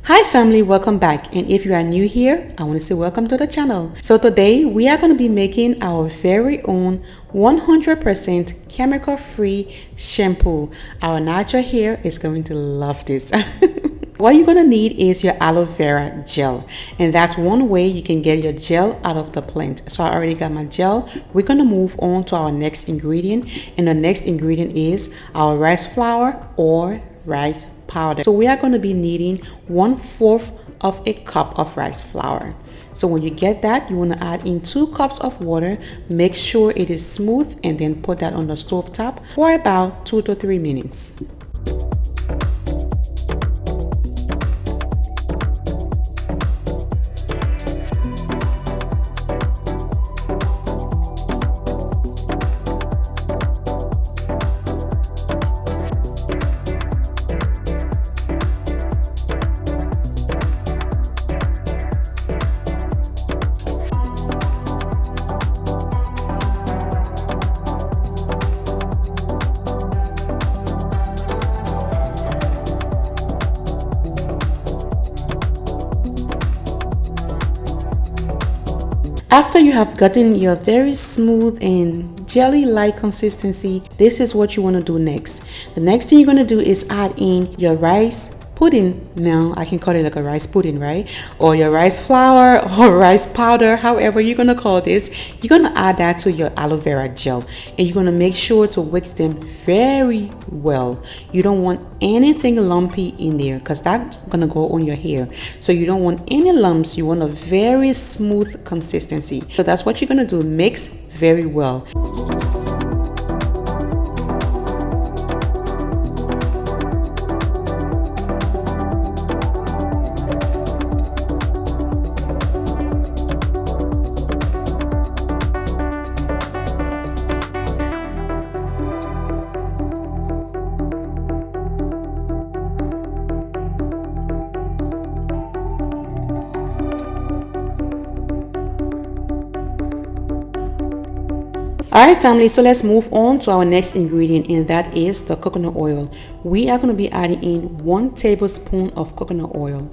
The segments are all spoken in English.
Hi family, welcome back, and if you are new here, I want to say welcome to the channel. So today we are going to be making our very own 100% chemical free shampoo. Our natural hair is going to love this. What you're going to need is your aloe vera gel, and that's one way you can get your gel out of the plant. So I already got my gel. We're going to move on to our next ingredient, and the next ingredient is our rice flour or rice powder. So we are going to be needing 1/4 of a cup of rice flour. So when you get that, you want to add in 2 cups of water. Make sure it is smooth and then put that on the stove top for about 2 to 3 minutes. After you have gotten your very smooth and jelly-like consistency, this is what you want to do next. The next thing you're going to do is add in your rice pudding. Now I can call it like a rice pudding, right? Or your rice flour or rice powder, however you're going to call this. You're going to add that to your aloe vera gel, and you're going to make sure to mix them very well. You don't want anything lumpy in there because that's going to go on your hair. So you don't want any lumps. You want a very smooth consistency. So that's what you're going to do. Mix very well. Alright family, so let's move on to our next ingredient, and that is the coconut oil. We are going to be adding in 1 tablespoon of coconut oil.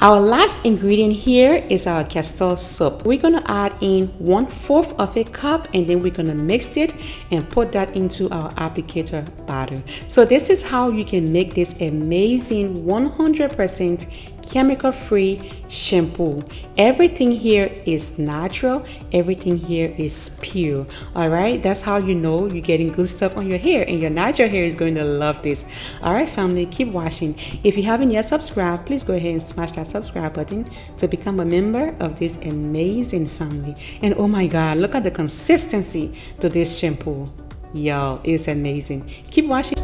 Our last ingredient here is our castor soap. We're going to add in 1/4 of a cup, and then we're going to mix it and put that into our applicator bottle. So this is how you can make this amazing 100% chemical free shampoo. Everything here is natural, everything here is pure. All right, that's how you know you're getting good stuff on your hair, and your natural hair is going to love this. All right family, keep watching. If you haven't yet subscribed, please go ahead and smash that subscribe button to become a member of this amazing family. And oh my god, look at the consistency to this shampoo. Y'all, it's amazing. Keep watching.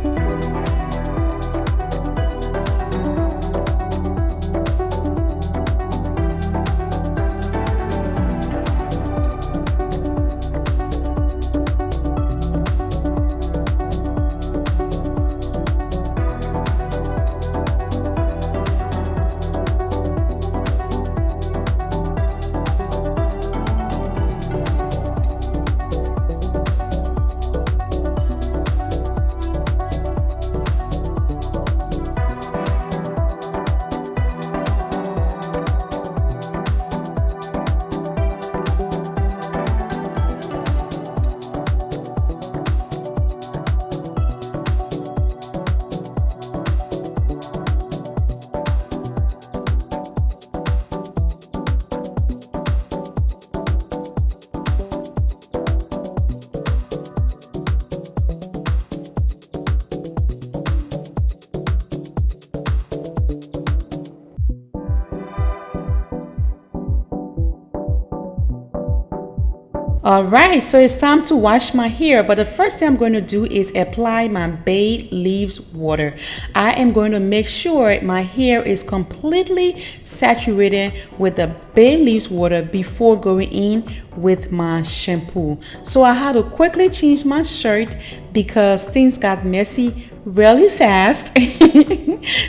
Alright, so it's time to wash my hair, but the first thing I'm going to do is apply my bay leaves water. I am going to make sure my hair is completely saturated with the bay leaves water before going in with my shampoo. So I had to quickly change my shirt because things got messy really fast.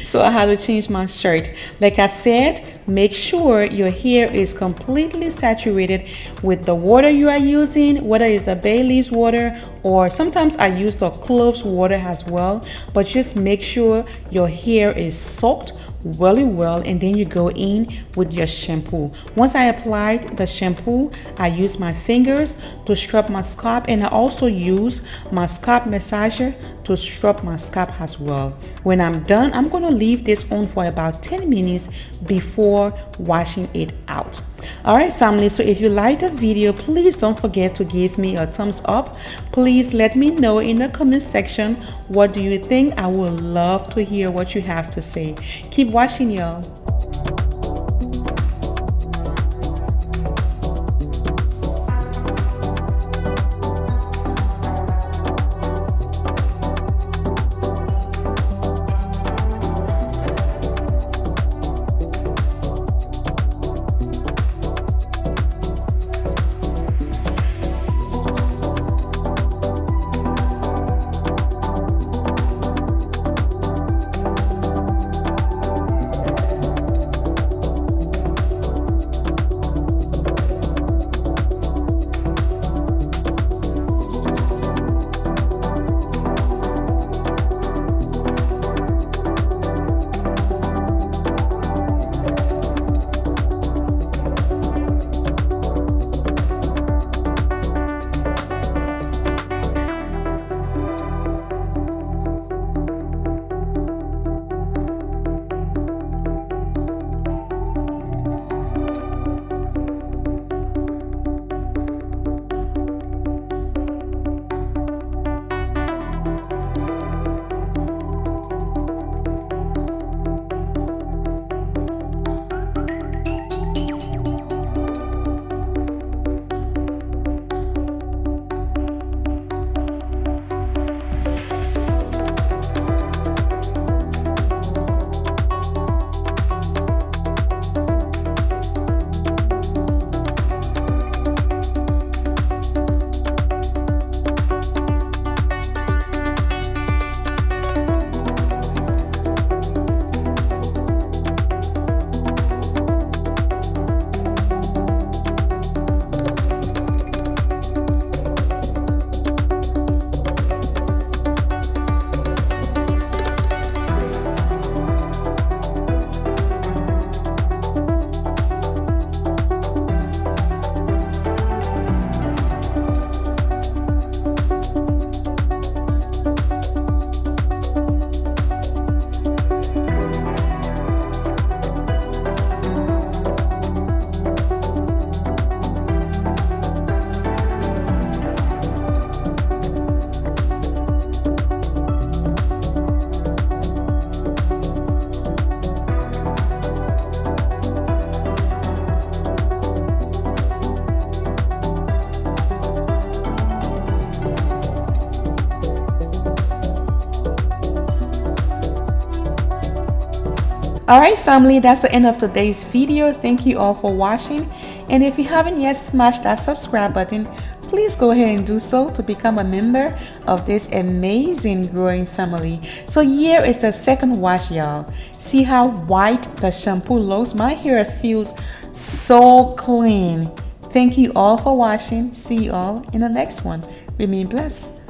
So I had to change my shirt. Like I said, make sure your hair is completely saturated with the water you are using, whether it's the bay leaves water or sometimes I use the cloves water as well. But just make sure your hair is soaked really well, and then you go in with your shampoo. Once I applied the shampoo, I use my fingers to scrub my scalp, and I also use my scalp massager to scrub my scalp as well. When I'm done, I'm going to leave this on for about 10 minutes before washing it out. All right, family, so if you like the video, please don't forget to give me a thumbs up. Please let me know in the comment section, what do you think? I would love to hear what you have to say. Keep watching, y'all. Alright, family, that's the end of today's video. Thank you all for watching, and if you haven't yet smashed that subscribe button, please go ahead and do so to become a member of this amazing growing family. So here is the second wash, y'all. See how white the shampoo looks? My hair feels so clean. Thank you all for watching. See you all in the next one. Remain blessed.